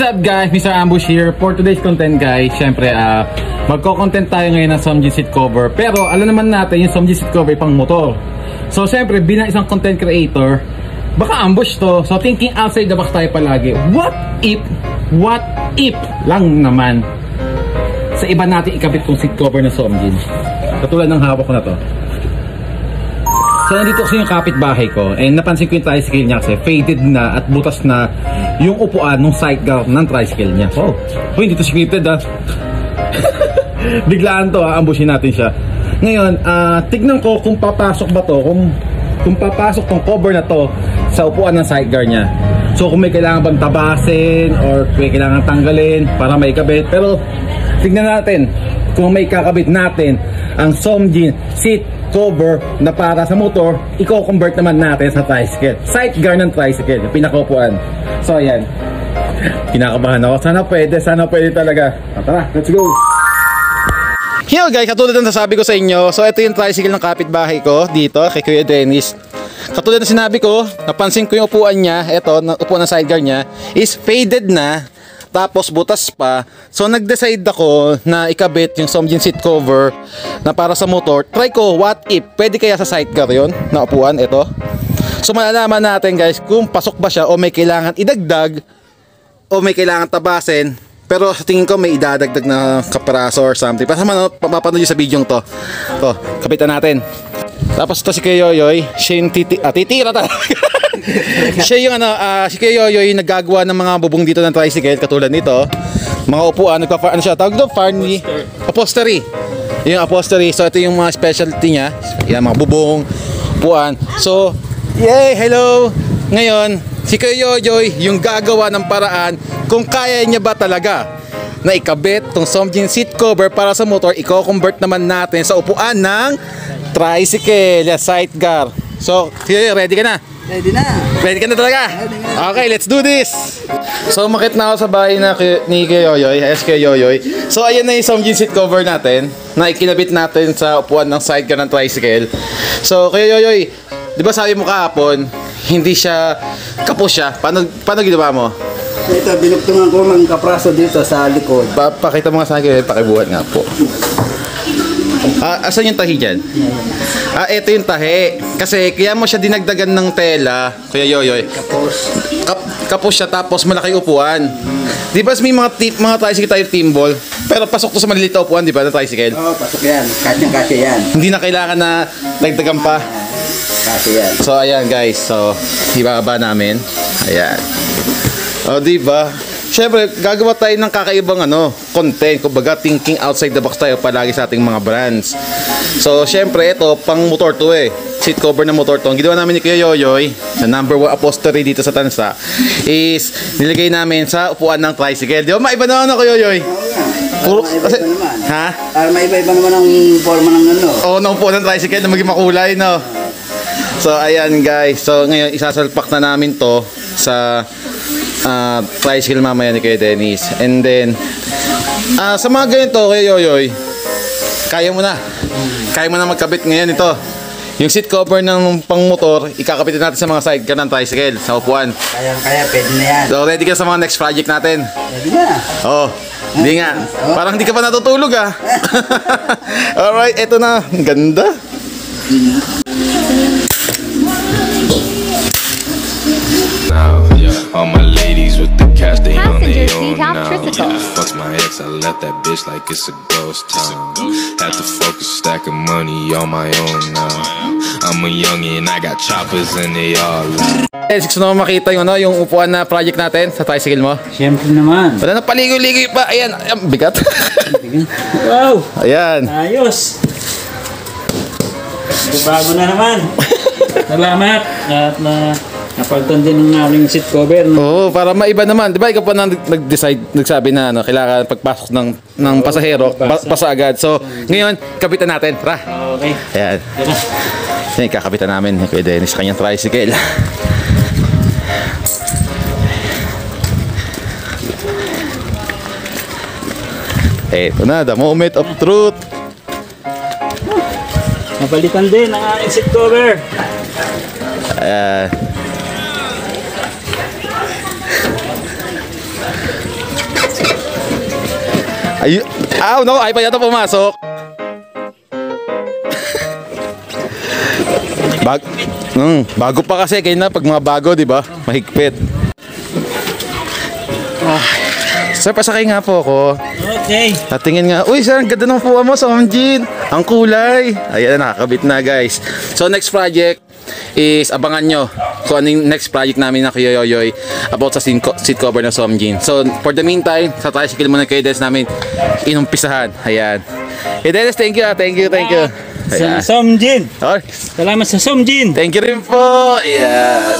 What's up guys, Mr. Ambush here. For today's content guys, syempre magko-content tayo ngayon ng Somjin seat cover. Pero alam naman natin yung Somjin seat cover pang motor. So syempre bilang isang content creator, baka ambush to. So thinking outside the box tayo palagi. What if lang naman sa iba natin ikabit tong seat cover na Somjin. Katulad ng hawak ko na to. So nandito kasi yung kapitbahay ko and napansin ko yung tricycle niya kasi faded na at butas na yung upuan ng sidecar ng tricycle niya. Oh, hindi to scripted Biglaan to ambushin natin siya. Ngayon, tignan ko kung papasok ba to, kung papasok tong cover na to sa upuan ng sidecar niya. So kung may kailangan bang tabasin or may kailangan tanggalin para may kabit. Pero tignan natin kung may kakabit natin ang Somjin seat cover na para sa motor, i-convert naman natin sa tricycle. Sidecar ng tricycle, yung pinakaupuan. So ayan, kinakabahan ako. Sana pwede talaga. Tara, let's go! Yo guys, katulad ng sasabi ko sa inyo, so ito yung tricycle ng kapitbahay ko dito kay Kuya Dennis. Katulad ng sinabi ko, napansin ko yung upuan niya, ito, upuan ng sidecar niya is faded na, tapos butas pa. So nag-decide ako na ikabit yung Somjin seat cover na para sa motor. Try ko, what if pwede kaya sa sidecar yon na upuan, ito. So malalaman natin guys kung pasok ba siya o may kailangan idagdag o may kailangan tabasin. Pero sa tingin ko may idadagdag na kaparaso or something. Para mapapanood sa video to. To, kapitan natin. Tapos ito si Kuya Yoyoy, siya yung titira talaga. Siya yung si Kuya Yoyoy yung naggagawa ng mga bubong dito ng tricycle katulad nito. Mga upuan, ano siya, tawag doon, farmy, upholstery. Yung upholstery, so ito yung mga specialty niya. Yan, mga bubong, upuan. So, yay, hello! Ngayon, si Kuya Yoyoy yung gagawa ng paraan kung kaya niya ba talaga na ikabit tong Somjin seat cover para sa motor, i-convert naman natin sa upuan ng tricycle, sidecar. So, ready ka na? Ready na. Ready ka na talaga? Okay, let's do this! So, makit na ako sa bahay na ni Kuya Yoyoy, SK Yoyoy. So, ayan na yung Somjin seat cover natin na ikinabit natin sa upuan ng sidecar ng tricycle. So, Kuya Yoyoy, di ba sabi mo kahapon, hindi siya kapos siya? Paano ginawa mo? Ito, binuktungan ko ng kapraso dito sa likod. Pakita mo nga sa akin, pakibuhat nga po. Asan yung tahi dyan? Ito yung tahi. Kasi kaya mo siya dinagdagan ng tela, Kuya Yoyoy. Kapos siya tapos malaki upuan. Di ba may mga tricycle tayo timbol? Pero pasok to sa maliliit na upuan, di ba, na tricycle? Oo, pasok yan. Kasya yan. Hindi na kailangan na dagdagan pa. Kasya yan. So ayan guys, so ibababa namin. Ayan. O diba? Siyempre, gagawa tayo ng kakaibang content. Kumbaga, thinking outside the box tayo palagi sa ating mga brands. So, siyempre, ito, pang motor to seat cover ng motor to. Ang ginawa namin ni Kuya Yoyoy, sa number 1 upholstery dito sa Tansa, is nilagay namin sa upuan ng tricycle. Di ba? Maiba naman Kuya Yoyoy? Puro kasi, naman. Ha? Para maiba naman ang forma ng Oo, ng upuan ng tricycle na maging makulay, no? So, ayan guys. So, ngayon, isasalpak na namin to sa tricycle mamaya ni Kuya Dennis. And then sa mga ganito Kuya Yoyoy, kaya mo na magkabit ngayon ito. Yung seat cover ng pang motor, ikakapitin natin sa mga sidecar ng tricycle sa upuan. Kaya pwede na yan. So ready ka sa mga next project natin? Ready na. Hindi nga. Parang hindi ka pa natutulog Alright, eto na. Ang ganda. All my ladies with the cash, they on their own now. Fuck my ex, I left that bitch like it's a ghost town. Had to focus, stacking money on my own now. I'm a youngin', I got choppers and they all loud. Gusto naman makita yung upuan na project natin sa tricycle mo? Siyempre naman. Wala na paligoy-ligoy pa. Ayan, bigat. Wow! Ayan. Ayos! Bago na naman. Salamat. At napagtan din ng aming seat cover. Oo, para maiba naman. Di ba ikaw pa nagsabi na kailangan pagpasok ng pasahero, pasa agad. So, ngayon, kapitan natin. Tara. Okay. Ayan. Yan, kakapitan namin Kuya Dennis sa kanyang tricycle. Eto na, the moment of truth. Napalitan din ang aming seat cover. Ayan. Ay, no, ay pa yata pumasok. Bago pa kasi kayo na pag mga bago, di ba? Mahigpit. Sir, pasakay nga po ako. Okay. Tatingin nga. Uy, sir, ang ganda ng puwa mo, Somjin. Ang kulay. Ayan, nakakabit na, guys. So, next project is abangan nyo kung ano yung next project namin na Kuya Yoyoy about sa seat cover ng Somjin. So, for the meantime, sa tricycle muna kayo Dennis namin inumpisahan. Ayan. Hey, Dennis, thank you. Thank you. Sa Somjin. Okay. Salamat sa Somjin. Thank you rin po. Ayan.